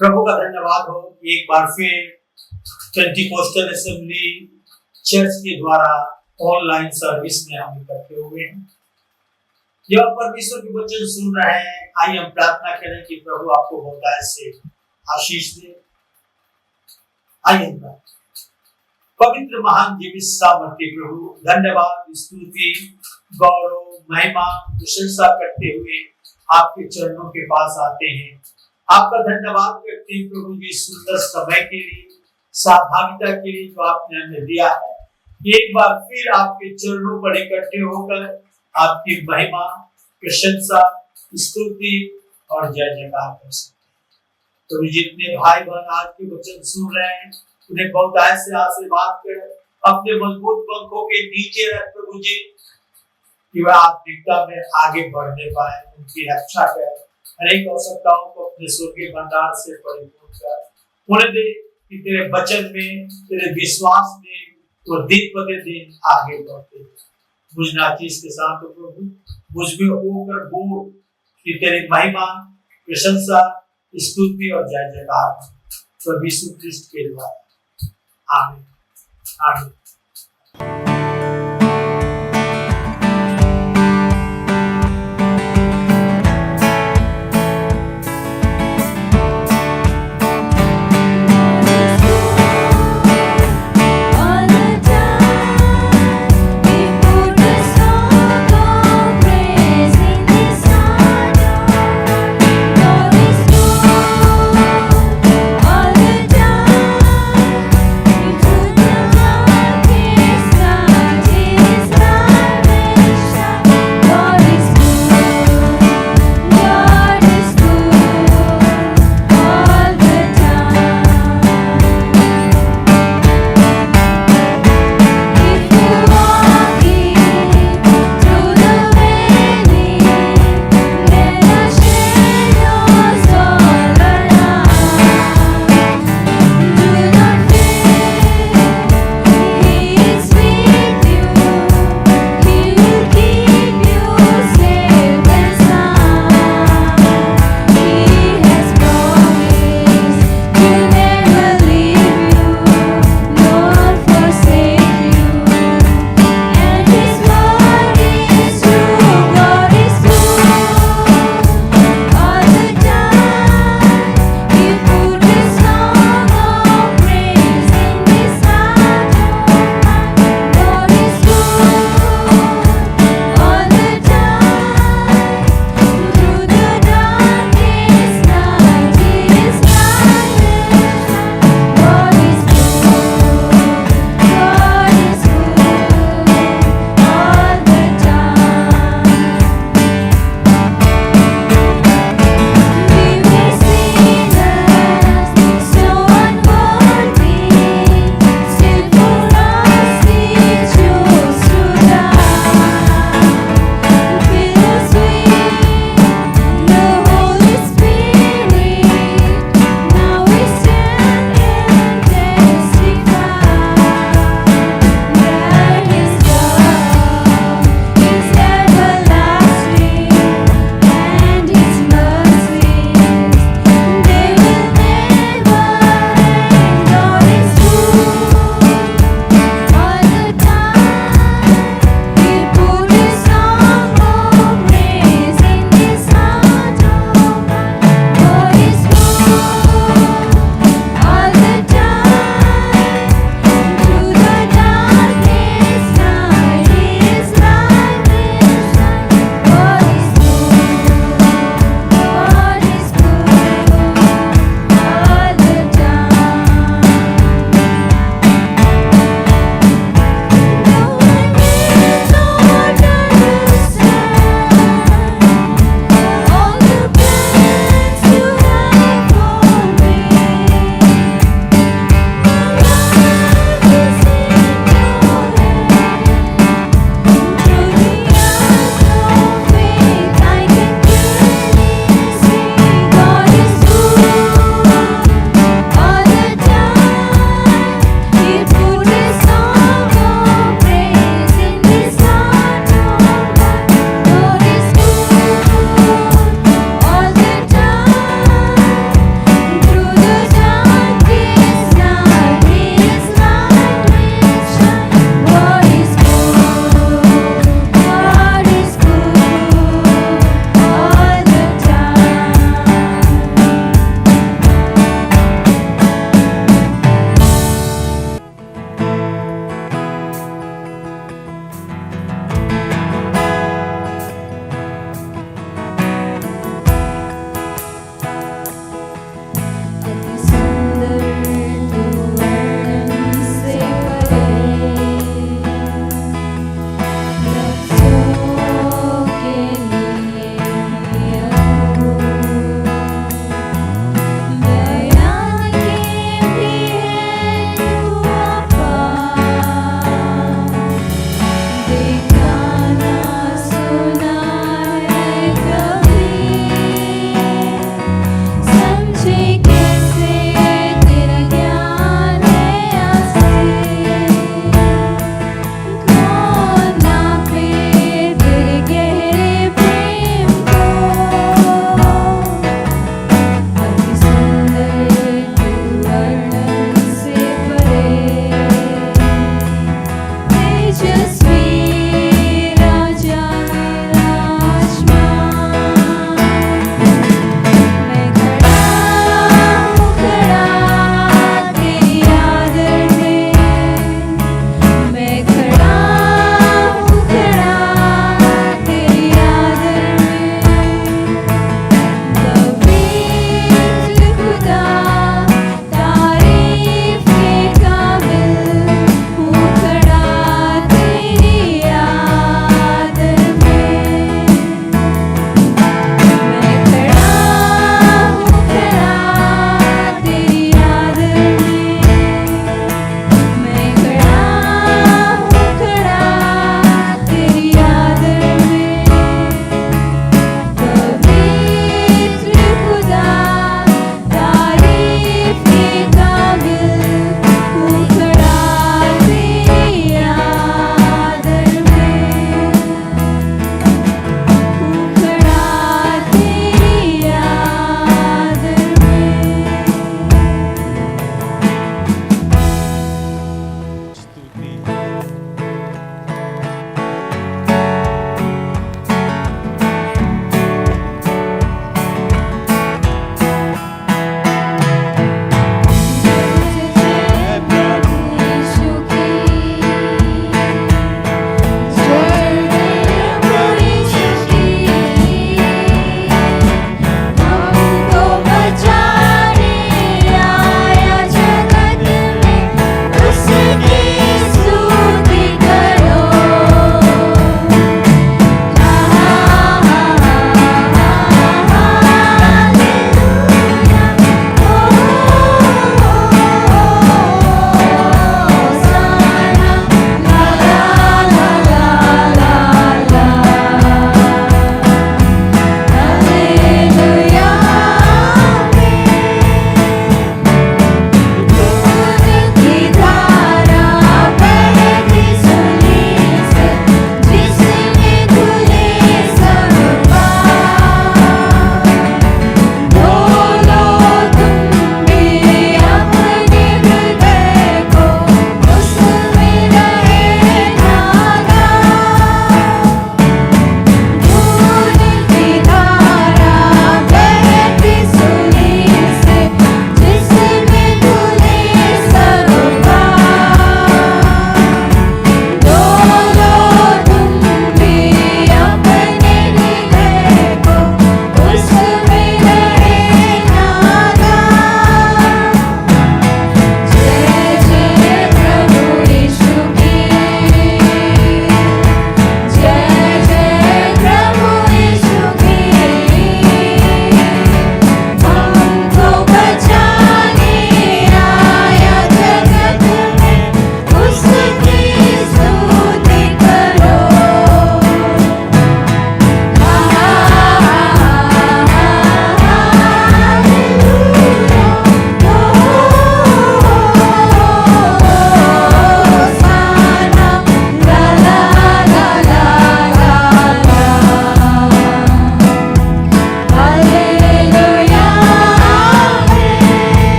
प्रभु का धन्यवाद हो एक बार फिर पेंटिकोस्टल असेंबली चर्च के द्वारा ऑनलाइन सर्विस में हम इकट्ठे हुए हैं। जब परमेश्वर के वचन सुन रहे हैं, आइए हम प्रार्थना करें कि प्रभु आपको बहुतायत से आशीष दे। आइए पवित्र महान जीवित सामर्थ्य प्रभु, धन्यवाद, स्तुति, गौरव, महिमा, प्रशंसा करते हुए आपके चरणों के पास आते हैं। आपका धन्यवाद करते हैं प्रभु जी, सुंदर समय के लिए, सहभागिता के लिए जो आपने हमें दिया है। एक बार फिर आपके चरणों पर इकट्ठे होकर आपकी महिमा, प्रशंसा, स्तुति और जय जयकार कर सकते हैं। तो जितने भाई बहन आज के वचन सुन रहे हैं, उन्हें बहुतायत से आशीर्वाद कर, अपने मजबूत पंखों के नीचे रख प्रभु जी, कि वह आत्मिकता में आगे बढ़ने पाए, उनकी रक्षा कर, अनेक आवश्यकताओं को अपने स्वर्गीय भंडार से परिपूर्ण कर उन्हें दे कि तेरे वचन में, तेरे विश्वास में वो दिन ब दिन आगे बढ़ते। मुझ नाचीज के साथ प्रभु मुझ में होकर बोल कि तेरी महिमा, प्रशंसा, स्तुति और जय जयकार प्रभु यीशु ख्रिस्ट के द्वारा। आमीन आमीन। All the time, you could not kiss.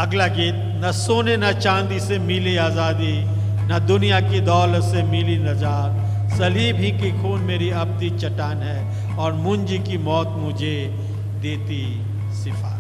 अगला गीत, न सोने न चांदी से मिली आज़ादी, न दुनिया की दौलत से मिली नजात, सलीब ही की खून मेरी अपनी चट्टान है और मुंजी की मौत मुझे देती सिफात।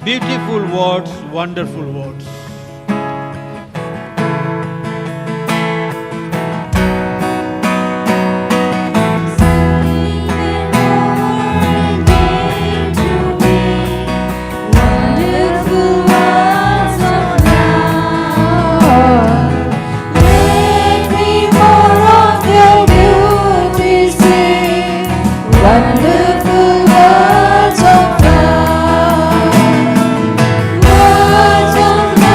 Beautiful words, wonderful words. Wonderful words of love.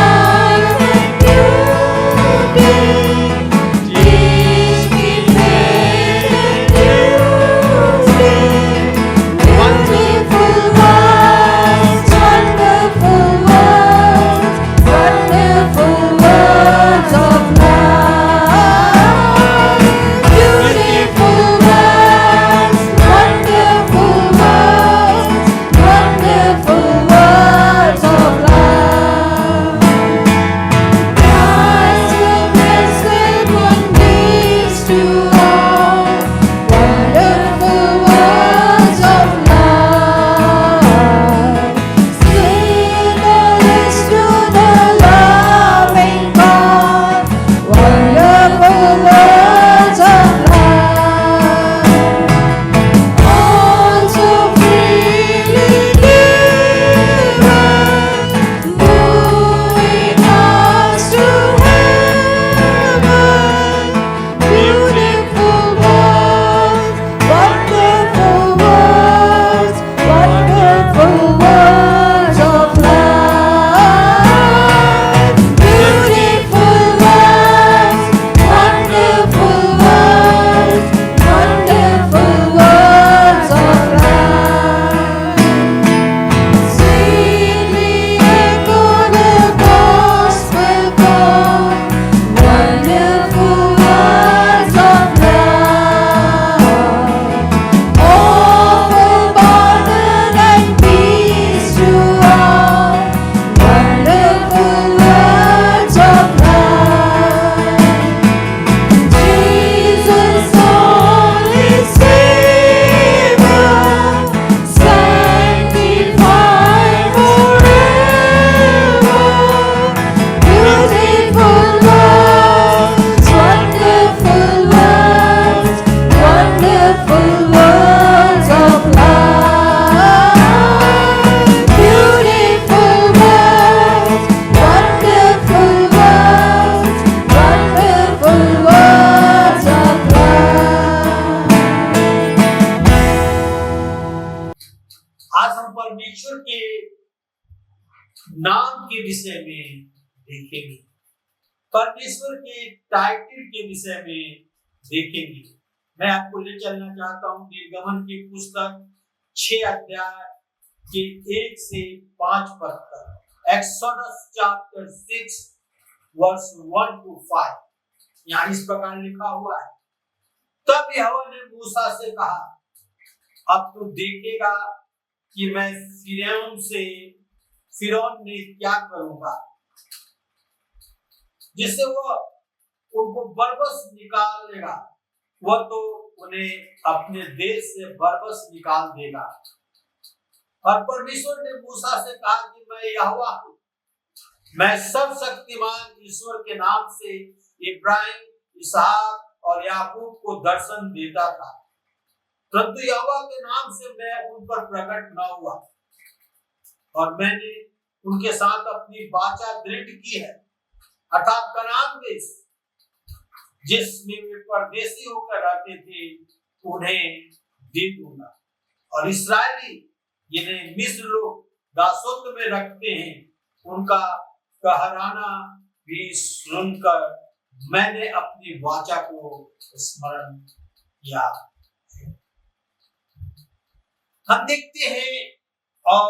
के विषय में देखेंगे, परमेश्वर के टाइटल के विषय में देखेंगे। मैं आपको ले चलना चाहता हूं निर्गमन की पुस्तक 6 अध्याय के 1 से 5 पद तक। Exodus chapter 6 verse 1 to 5। यहाँ इस प्रकार लिखा हुआ है, तब यहोवा ने मूसा से कहा, अब तू देखेगा कि मैं फिरौन ने क्या करूंगा, जिससे वो उनको बरबस निकाल देगा। वह तो उन्हें अपने देश से बरबस निकाल देगा। और परमेश्वर ने मूसा से कहा कि मैं यहोवा हूं, मैं सर्वशक्तिमान ईश्वर के नाम से इब्राहिम, इसहाक और याकूब को दर्शन देता था, परंतु यहोवा के नाम से मैं उन पर प्रकट न हुआ, और मैंने उनके साथ अपनी वाचा दृढ़ की है, अर्थात कनान देश जिसमें वे परदेशी होकर रहते थे उन्हें दे दूंगा। और इस्राएली जिन्हें मिस्र लोग दासत्व में रखते हैं उनका कहराना भी सुनकर मैंने अपनी वाचा को स्मरण किया। हम देखते हैं और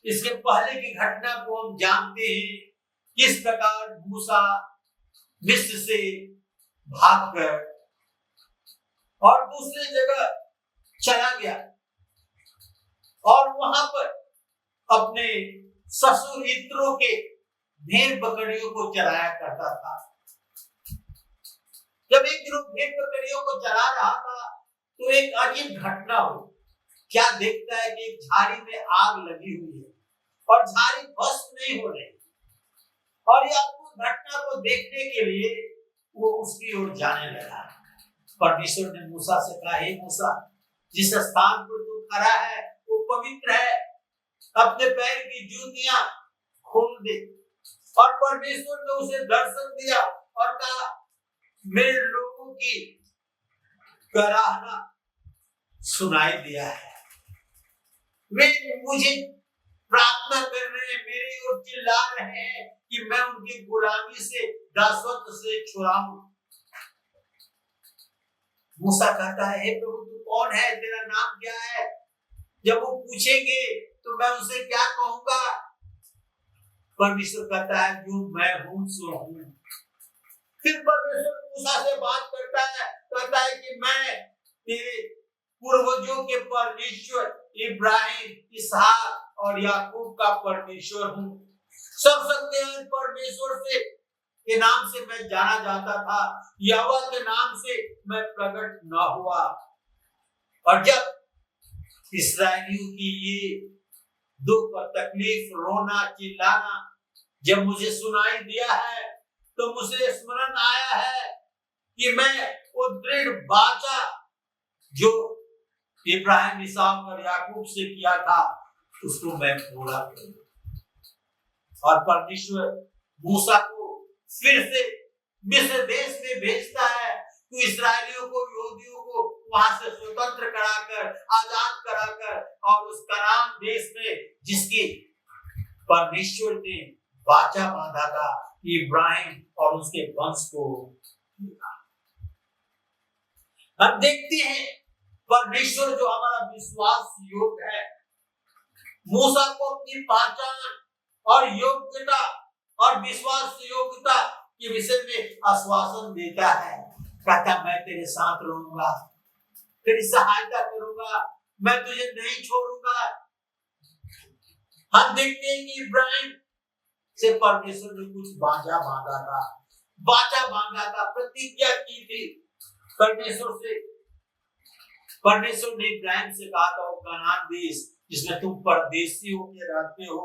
इसके पहले की घटना को हम जानते हैं, किस प्रकार मूसा मिस्र से भागकर और दूसरी जगह चला गया और वहां पर अपने ससुर इत्रो के भेड़ बकरियों को चलाया करता था। जब एक दिन भेड़ बकरियों को चला रहा था तो एक अजीब घटना हुई। क्या देखता है कि एक झाड़ी में आग लगी हुई है और झाड़ी भस्म नहीं हो रही, और यह अद्भुत घटना को देखने के लिए वो उसकी ओर जाने लगा। परमेश्वर ने मूसा से कहा, हे मूसा, जिस स्थान पर तू खड़ा है वो पवित्र है, अपने पैर की जूतियां खोल दे। और परमेश्वर ने उसे दर्शन दिया और कहा, मेरे लोगों की कराहना सुनाई दिया है, वे मुझे प्रार्थना कर रहे हैं, मेरी ओर चिल्ला रहे हैं कि मैं उनकी गुलामी से, दासत्व से छुड़ाऊं। मूसा कहता है, हे प्रभु तू कौन है, तेरा नाम क्या है? जब वो पूछेंगे तो मैं उसे क्या कहूंगा? परमेश्वर कहता है, जो मैं हूं सो हूं। फिर परमेश्वर मूसा से बात करता है, कहता है कि मैं तेरे पूर्वजों के परमेश्वर इब्राहिम, इसहाक और याकूब का परमेश्वर हूं। सर्वशक्तिमान परमेश्वर से के नाम से मैं जाना जाता था, यहोवा के नाम से मैं प्रकट न हुआ। और जब इस्राएलियों की ये दुख और तकलीफ, रोना चिल्लाना जब मुझे सुनाई दिया है तो मुझे स्मरण आया है कि मैं वो दृढ़ वाचा जो इब्राहिम, इसहाक और याकूब से किया था उसको मैं पूरा करूं। और परमेश्वर मूसा को फिर से मिस्र देश में भेजता है, तो इस्राएलियों को, यहूदियों को वहां से स्वतंत्र कराकर, आजाद कराकर, और उस कनान देश में जिसकी परमेश्वर ने वाचा बांधा था इब्राहिम और उसके वंश को। हम देखते हैं परमेश्वर जो हमारा विश्वास योग्य है, मूसा को अपनी पहचान और योग्यता और विश्वास योग्यता के विषय में आश्वासन देता है। कहता मैं तेरे साथ रहूंगा, तेरी सहायता करूंगा, मैं तुझे नहीं छोड़ूंगा। हम देखते हैं कि इब्राहिम से परमेश्वर ने कुछ वाचा बांधा था, प्रतिज्ञा की थी परमेश्वर से। परमेश्वर ने इब्राहिम से कहा था, वो कनान देश जिसमें तुम परदेशी होकर रहते हो,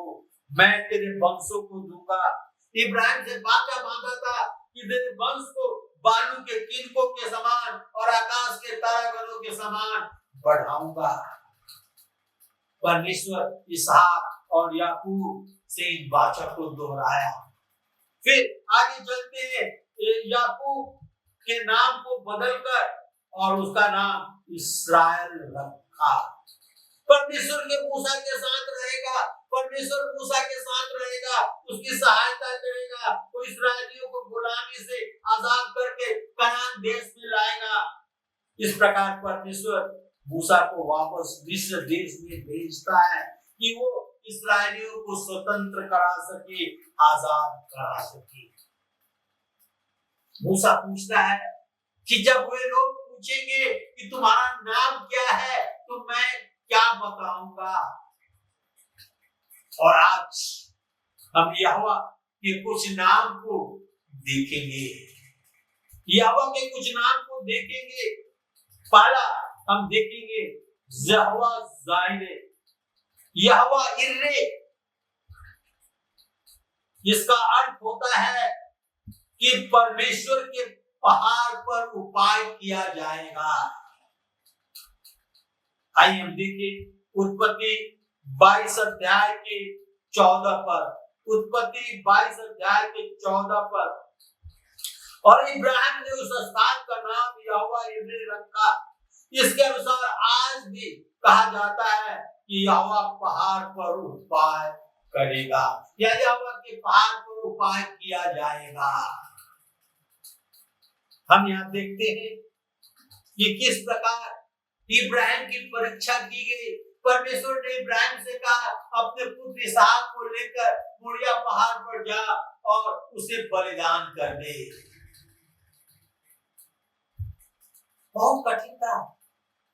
मैं तेरे वंशों को दूंगा। इब्राहिम से वाचा बांधा था कि तेरे वंश को बालू के किनकों के समान और आकाश के तारागणों के समान बढ़ाऊंगा। परमेश्वर इसहाक और याकूब से इन वाचा को दोहराया। फिर आगे चलते हैं, याकूब के नाम को बदलकर और उसका नाम इस्राएल रखा। परमेश्वर के मूसा के साथ रहेगा, परमेश्वर मूसा के साथ रहेगा, उसकी सहायता करेगा, वो इस्राएलियों को गुलामी से आजाद करके कनान देश में लाएगा। इस प्रकार परमेश्वर मूसा को वापस मिस्र देश में भेजता है कि वो इस्राएलियों को स्वतंत्र करा सके, आजाद करा सके। मूसा पूछता है कि जब वे लोग पूछेंगे कि तुम्हारा नाम क्या है तो मैं क्या बताऊंगा। और आज हम यहोवा के कुछ नाम को देखेंगे, यहोवा के कुछ नाम को देखेंगे। पहला हम देखेंगे यहोवा जायरे, यहोवा इर्रे। इसका अर्थ होता है कि परमेश्वर के पहाड़ पर उपाय किया जाएगा। आइए हम देखें उत्पत्ति 22 अध्याय के 14 पर, उत्पत्ति 22 अध्याय के 14 पर। और इब्राहिम ने उस स्थान का नाम यहोवा इर्रे रखा। इसके अनुसार आज भी कहा जाता है कि यहोवा पहाड़ पर उपाय करेगा या यहोवा के पहाड़ पर उपाय किया जाएगा। हम यहाँ देखते हैं कि किस प्रकार इब्राहिम की परीक्षा की गई। परमेश्वर ने इब्राहिम से कहा अपने पुत्र इसहाक को लेकर मोरिया पहाड़ पर जा और उसे बलिदान कर दे। बहुत कठिन था,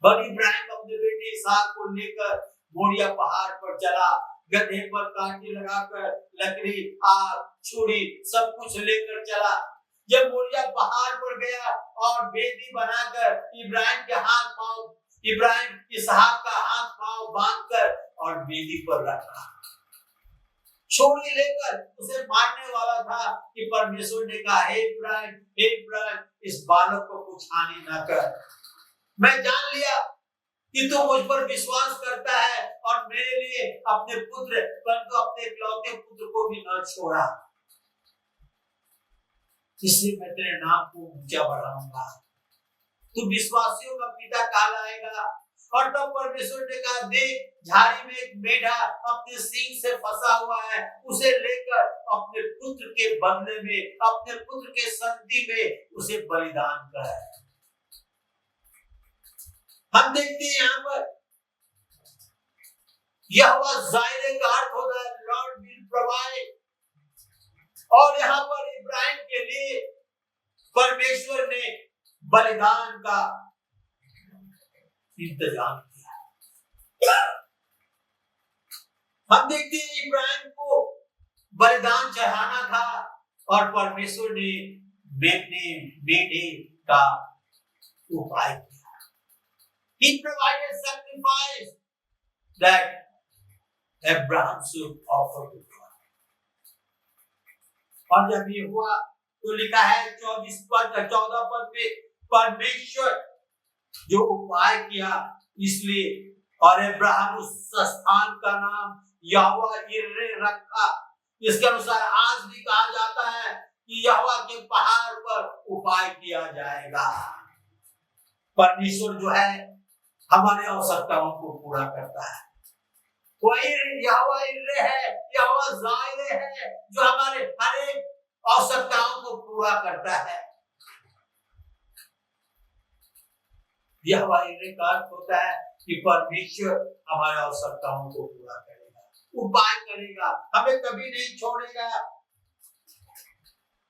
पर इब्राहिम अपने बेटे इसहाक को लेकर मोरिया पहाड़ पर चला। गधे पर कांटे लगाकर लकड़ी, आग, छुरी सब कुछ लेकर चला। जब मोरिया पहाड़ पर गया और वेदी बनाकर इब्राहिम के हाथ पांव, इब्राहिम इसहाक का हाथ पांव बांधकर और वेदी पर रखा। छुरी लेकर उसे मारने वाला था कि परमेश्वर ने कहा, हे इब्राहिम, हे इब्राहिम, इस बालक को कुछ हानि न कर। मैं जान लिया कि तू मुझ पर विश्वास करता है और मेरे लिए अपने पुत्र, परंतु अपने इकलौते पुत्र को भी न छोड़ा, इसलिए मैं तेरे नाम को ऊंचा बढ़ाऊंगा, तू विश्वासियों का पिता कहलाएगा। और तब परमेश्वर ने कहा, देख झाड़ी में एक मेढ़ा अपने सींग से फंसा हुआ है, उसे लेकर अपने पुत्र के बदले में, अपने पुत्र के संधि में उसे बलिदान कर। हम देखते हैं यहाँ पर यहोवा जायरे का अर्थ होता है लॉर्ड विल प्रोवाइड। और यहाँ पर इब्राहिम के लिए परमेश्वर ने बलिदान का इंतजाम किया। हम देखते हैं इब्राहिम को बलिदान चढ़ाना था और परमेश्वर ने बेटे का उपाय किया। He provided sacrifice that Abraham should offer to God. और जब ये हुआ तो लिखा है 14 पद पे परमेश्वर जो उपाय किया इसलिए, और अब्राहम उस स्थान का नाम यहोवा इर्रे रखा। इसके अनुसार आज भी कहा जाता है कि यहोवा के पहाड़ पर उपाय किया जाएगा। परमेश्वर जो है हमारे आवश्यकताओं को पूरा करता है। वही यहोवा इर्रे है, यहोवा जायरे है जो हमारे हर एक आवश्यकताओं को पूरा करता है। यहोवा इर्रे का अर्थ होता है कि परमेश्वर हमारे आवश्यकताओं को पूरा करेगा, उपाय करेगा, हमें कभी नहीं छोड़ेगा।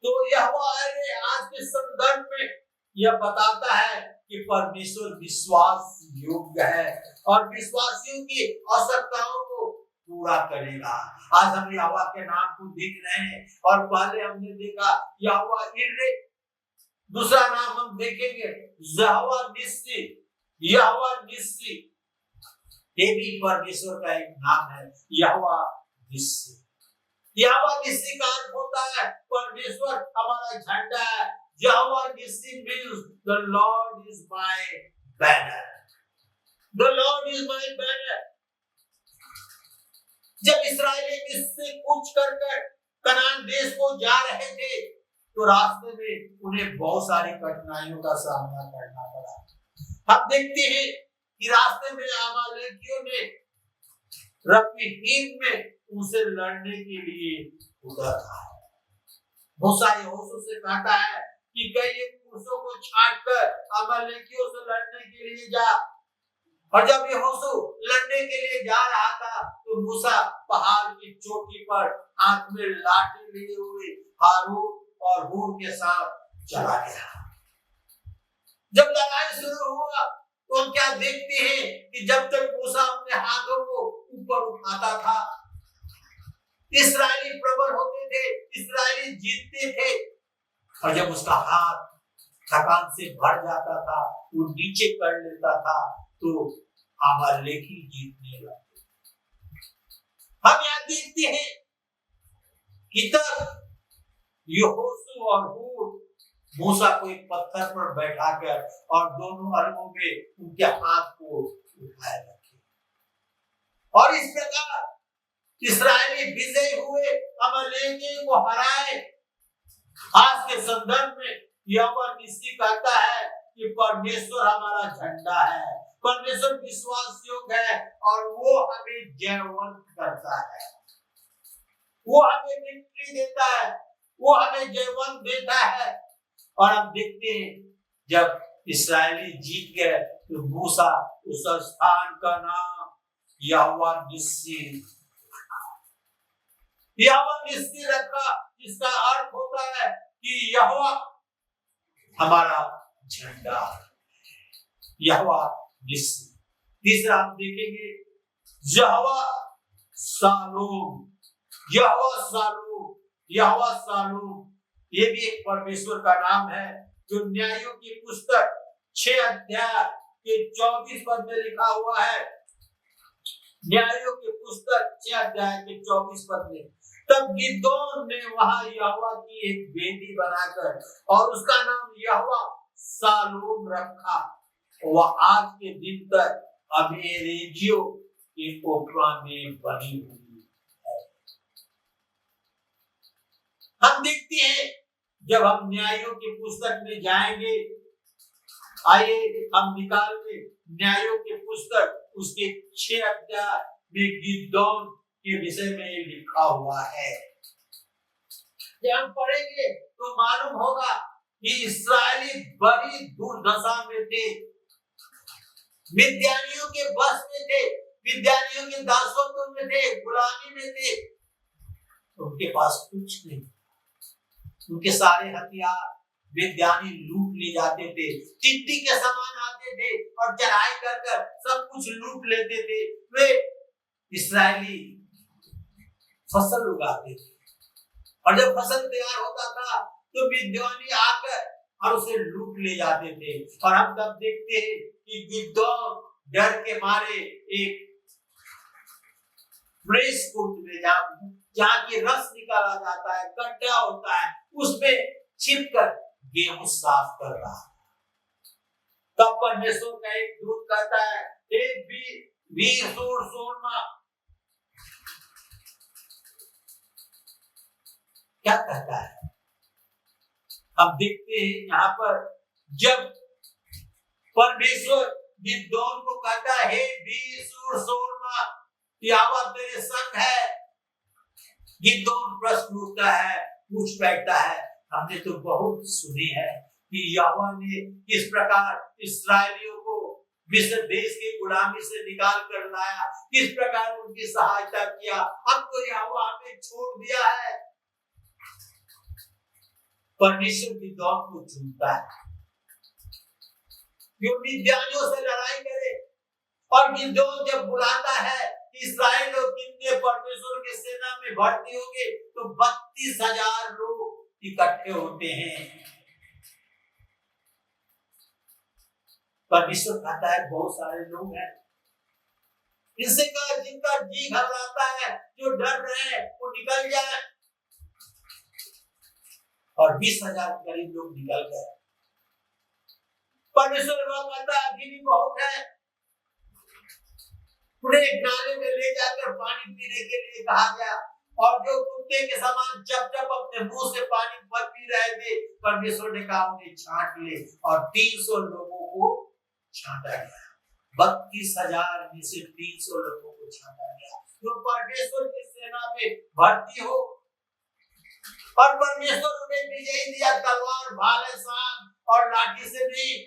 तो यहोवा इर्रे आज के संदर्भ में यह बताता है कि परमेश्वर विश्वास योग्य है और विश्वासियों की आवश्यकताओं को पूरा करेगा। आज हम यहोवा के नाम को देख रहे हैं और पहले हमने देखा यहोवा इर्रे, दूसरा नाम हम देखेंगे यहोवा निस्सी। यहोवा निस्सी ये भी परमेश्वर का एक नाम है, यहोवा निस्सी। यहोवा निस्सी का अर्थ होता है परमेश्वर हमारा झंडा है। Yahweh Nissi means the Lord is my banner. The Lord is my banner. जब इस्राएली मिस्र से कूच कर कनान देश को जा रहे थे तो रास्ते में उन्हें बहुत सारी कठिनाइयों का सामना करना पड़ा। हम देखते हैं कि रास्ते में अमालेकियों ने रफीदीम में उनसे लड़ने के लिए उतरता है। मूसा यहोशू से कहता है कि कई पुरुषों को छांटकर अमालेकियों से लड़ने के लिए जा। और जब यहोशू लड़ने के लिए जा रहा था तो मूसा पहाड़ की चोटी पर हाथ में लाठी लिए हुए हारून और हूर के साथ चला गया। जब लड़ाई शुरू हुआ तो हम क्या देखते हैं कि जब तक मूसा अपने हाथों को ऊपर उठाता था, इस्राएली प्रबल होते थे, इस्राएली जीतते थे। और जब उसका हाथ थकान से भर जाता था, वो नीचे कर लेता था, तो अमालेकी जीतने लगे। हम यहाँ देखते हैं कि तब यहोशू और हूर मूसा को एक पत्थर पर बैठाकर और दोनों अलगों में उनके हाथ को उठाए रखे। और इस प्रकार इस्राएली विजय हुए, अमालेकी को हराए। आज के संदर्भ में यहोवा निस्सी कहता है कि परमेश्वर हमारा झंडा है, परमेश्वर विश्वास योग्य है और वो हमें जयवंत करता है, वो हमें विक्ट्री देता है, वो हमें जयवंत देता है। और हम देखते हैं जब इस्राएली जीत गए तो मूसा उस स्थान का नाम यहोवा निस्सी रखा, जिसका अर्थ होता है कि यहोवा हमारा झंडा, यहोवा निस्सी। तीसरा हम देखेंगे यहोवा शालोम, यहोवा शालोम, यहोवा शालोम। ये भी एक परमेश्वर का नाम है जो न्यायों की पुस्तक 6 अध्याय के 24 पद में लिखा हुआ है। न्यायों की पुस्तक 6 अध्याय के 24 पद में, तब गिदोन ने वहां यहोवा की एक वेदी बनाकर और उसका नाम यहोवा शालोम रखा। वह आज के दिन तक अमेरेजियों के कोपरा में बनी हुई है। हम देखते हैं जब हम न्यायों की पुस्तक में जाएंगे, आइए हम निकाल लें न्यायों की पुस्तक, उसके 6 अध्याय में गिदोन के विषय में लिखा हुआ है। जब हम पढ़ेंगे तो मालूम होगा कि इस्राएली बड़ी दुर्दशा में थे, मिद्यानियों के बस में थे, मिद्यानियों के दासत्व में थे, गुलामी में थे। उनके पास कुछ नहीं, उनके सारे हथियार मिद्यानी लूट ले जाते थे, टिड्डी के समान आते थे और चढ़ाई कर कर सब कुछ लूट लेते थे। वे इस्राएली फसल उगाते थे और जब फसल तैयार होता था तो मिद्यानी आकर और उसे लूट ले जाते थे। और हम तब देखते हैं कि गिदोन डर के मारे एक प्रेस कुंड में जहाँ की रस निकाला जाता है, गड्ढा होता है, उसमें छिपकर गेहूं साफ कर रहा है। तब परमेश्वर का एक दूत कहता है, वीर सूरमा, क्या कहता है? हम देखते हैं यहाँ पर जब परमेश्वर गिदोन को कहता है, हे वीर सूरमा, यहोवा तेरे संग है। गिदोन प्रश्न उठता है, पूछ बैठता है, हमने तो बहुत सुनी है कि यहोवा ने किस प्रकार इस्राएलियों को मिस्र देश की गुलामी से निकाल कर लाया, किस प्रकार उनकी सहायता किया। अब तो यहोवा हमें छोड़ दिया है। परमेश्वर गिदोन को चुनता है जो मिद्यानियों से लड़ाई करे। और गिदोन जब बुलाता है इस्राएल लोग कितने परमेश्वर के सेना में भर्ती होंगे, तो 32,000 लोग इकट्ठे होते हैं। परमेश्वर कहता है बहुत सारे लोग हैं, इनसे कहा जिनका जी घबराता है, जो डर रहे हैं, वो निकल जाए। और 20,000 करीब लोग निकल गए। परमेश्वर कहता है अभी भी बहुत है। उन्हें एक नाले में ले जाकर पानी पीने के लिए कहा गया और जो कुत्ते के समान चप चप अपने मुंह से पानी पी रहे थे, परमेश्वर ने कहा उन्हें छांट ले और 300 लोगों को छांटा गया। 32,000 में से 300 लोगों को छांटा गया। जो परमेश्वर की सेना में भर्ती हो, और परमेश्वर उन्हें विजयी दिया तलवार, भाले, सांप और लाठी से नहीं,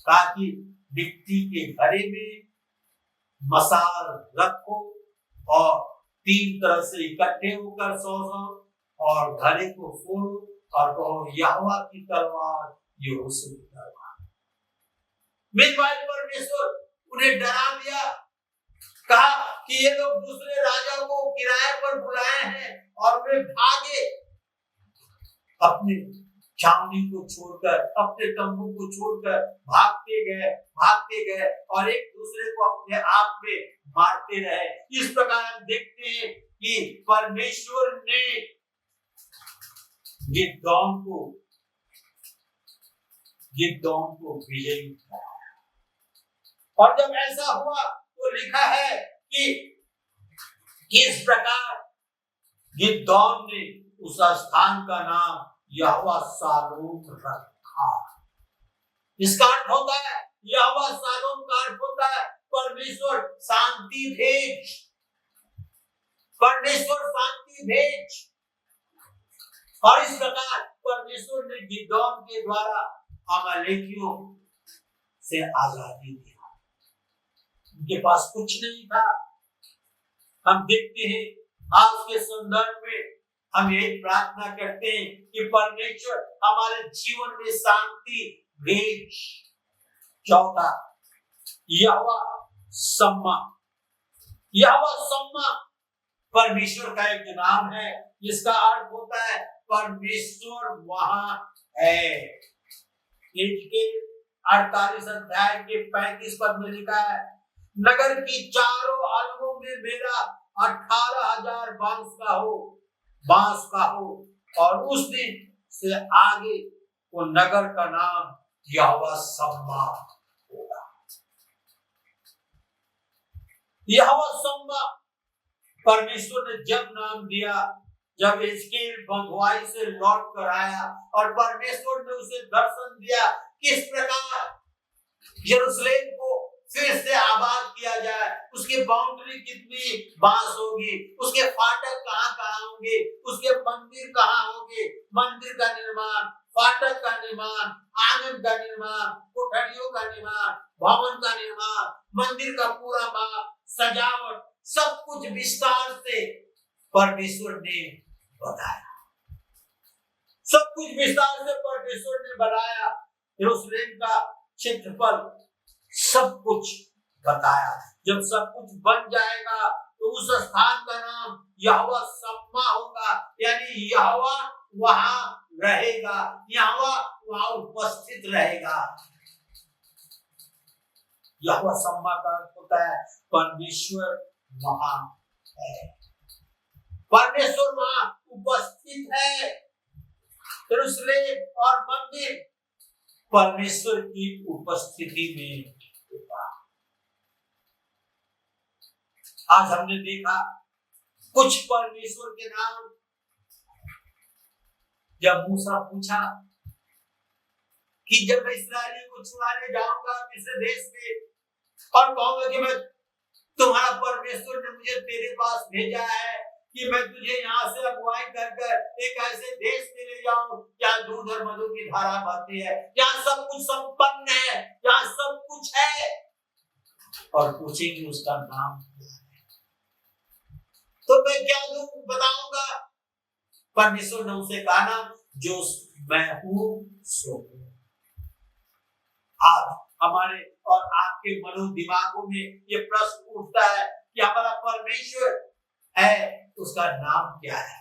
ताकि मिट्टी के घड़े में मसाल रखो और 3 तरह से इकट्ठे होकर 100 और घड़े को फोड़ो और कहो यहोवा की तलवार, यहोशू की तलवार। मीनवाइल परमेश्वर उन्हें डरा दिया, कहा कि ये लोग दूसरे राजा को किराए पर बुलाए हैं और वे भागे, अपने छावनी को छोड़कर, अपने तंबू को छोड़कर भागते गए और एक दूसरे को अपने आप में मारते रहे। इस प्रकार हम देखते हैं कि परमेश्वर ने गिदोन को विजयी किया। और जब ऐसा हुआ तो लिखा है कि किस प्रकार गिदोन ने उस स्थान का नाम यहोवा शालोम रखा। इसका अर्थ होता है, यहोवा शालोम का अर्थ होता है परमेश्वर शांति भेज, परमेश्वर शांति भेज। और इस प्रकार परमेश्वर ने गिदोन के द्वारा अमालेकियों से आजादी दिया। उनके पास कुछ नहीं था। हम देखते हैं आज के संदर्भ में हम यही प्रार्थना करते हैं कि परमेश्वर हमारे जीवन में शांति भेज। चौथा, यहोवा सम्मा। यहोवा सम्मा परमेश्वर का एक नाम है, जिसका अर्थ होता है परमेश्वर वहां है। 48 अध्याय के 35 पद में लिखा है, नगर की चारों अलगों में मेरा 18,000 बांस का हो और उस दिन से आगे वो नगर का नाम यहोवा सम्मा होगा। यहोवा सम्मा परमेश्वर ने जब नाम दिया, जब हिजकील बंधुआई से लौट कर आया और परमेश्वर ने उसे दर्शन दिया किस प्रकार यरूशलेम को फिर से आबाद किया जाए, उसकी बाउंड्री कितनी बांस होगी, उसके फाटक कहाँ होंगे, उसके मंदिर कहाँ होंगे, मंदिर का निर्माण, फाटक का निर्माण, आंगन का निर्माण, कोठरियों का निर्माण, भवन का निर्माण, मंदिर का पूरा माप, सजावट, सब कुछ विस्तार से परमेश्वर ने बताया। सब कुछ विस्तार से परमेश्वर ने बनाया। यरूशलेम का क्षेत्रफल सब कुछ बताया। जब सब कुछ बन जाएगा तो उस स्थान का नाम यहोवा सम्मा होगा, यानी यहोवा वहां रहेगा, यहोवा वहां उपस्थित रहेगा। यहोवा सम्मा का अर्थ होता है परमेश्वर वहां है, परमेश्वर वहां उपस्थित है। यरूशलेम और मंदिर परमेश्वर की उपस्थिति में होगा। आज हमने देखा कुछ परमेश्वर के नाम। जब मूसा पूछा कि जब मैं इस्राएलियों को छुड़ाने जाऊंगा मिस्र देश में और कहूंगा कि मैं तुम्हारा परमेश्वर ने मुझे तेरे पास भेजा है कि मैं तुझे यहाँ से अगुवाई कर एक ऐसे देश में ले जाऊं जहाँ दूध और मधु की धारा बहती है, जहाँ सब कुछ संपन्न है, जहाँ सब कुछ है, और पूछेंगे उसका नाम क्या है, तो मैं क्या बताऊंगा? परमेश्वर ने उसे कहा ना, जो मैं हूँ सो हूँ। आज हमारे और आपके मनो दिमागों में ये प्रश्न उठता है कि हमारा परमेश्वर है, उसका नाम क्या है?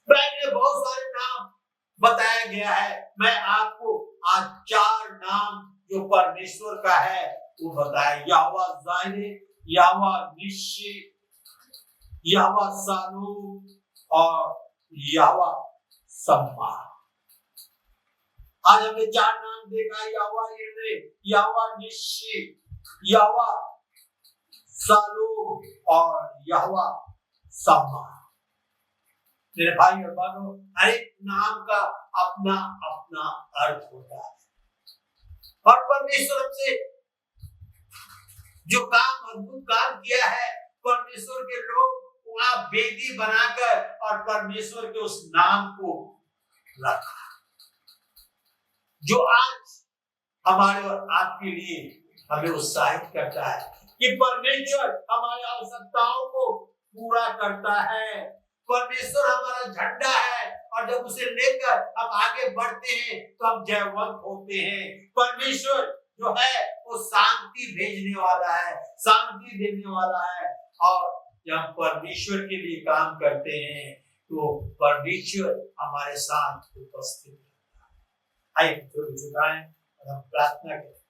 बाइबल में बहुत सारे नाम बताया गया है। मैं आपको आज 4 नाम जो परमेश्वर का है वो बताया। यहोवा जायरे, यहोवा निश्ची, यहोवा शालोम और यहोवा सम्मा। आज हमने 4 नाम देखा, यहोवा यिर्हे, यहोवा निश्ची, यहोवा शालोम और यहोवा सम्मा। मेरे भाई और बहनों, हर एक नाम का अपना अपना अर्थ होता है और परमेश्वर हमसे जो काम अद्भुत काम किया है, परमेश्वर के लोग वहां वेदी बनाकर और परमेश्वर के उस नाम को रखा, जो आज हमारे और आपके लिए हमें उत्साहित करता है कि परमेश्वर हमारी आवश्यकताओं को पूरा करता है। परमेश्वर हमारा झंडा है और जब उसे लेकर हम आगे बढ़ते हैं तो हम जयवंत होते हैं। परमेश्वर जो है वो शांति भेजने वाला है, शांति देने वाला है। और जब हम परमेश्वर के लिए काम करते हैं तो परमेश्वर हमारे साथ उपस्थित रहता है। आइए झुकाएं और हम प्रार्थना करें।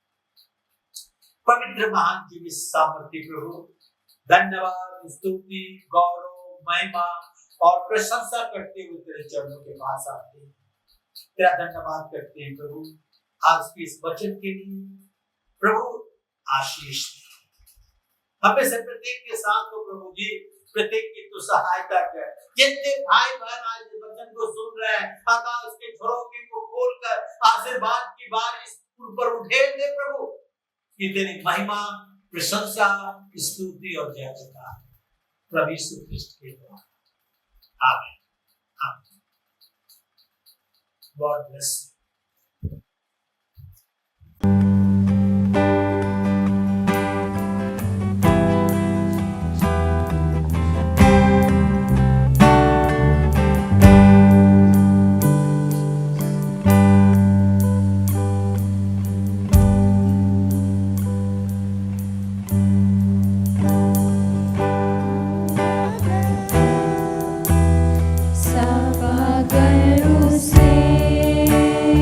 पवित्र महान जीवित सामर्थ्य प्रभु, धन्यवाद, स्तुति, गौरव, महिमा और प्रशंसा करते हुए तेरे चरणों के पास आते हैं। तेरा धन्यवाद करते हैं प्रभु आज के इस वचन के लिए। प्रभु आशीष हमें से प्रत्येक के साथ हो प्रभु जी, प्रत्येक की तो सहायता कर। जितने भाई बहन आज इस वचन को सुन रहे हैं, आकाश के झरोखे को खोलकर आशीर्वाद की बारिश उन पर उठेल दे प्रभु, कि तेरी महिमा, प्रशंसा, स्तुति और जय जयकार प्रभु यीशु ख्रिस्ट के द्वारा। आमीन। आमीन। God bless you. Sabagai usia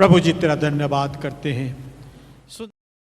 प्रभु जी तेरा धन्यवाद करते हैं।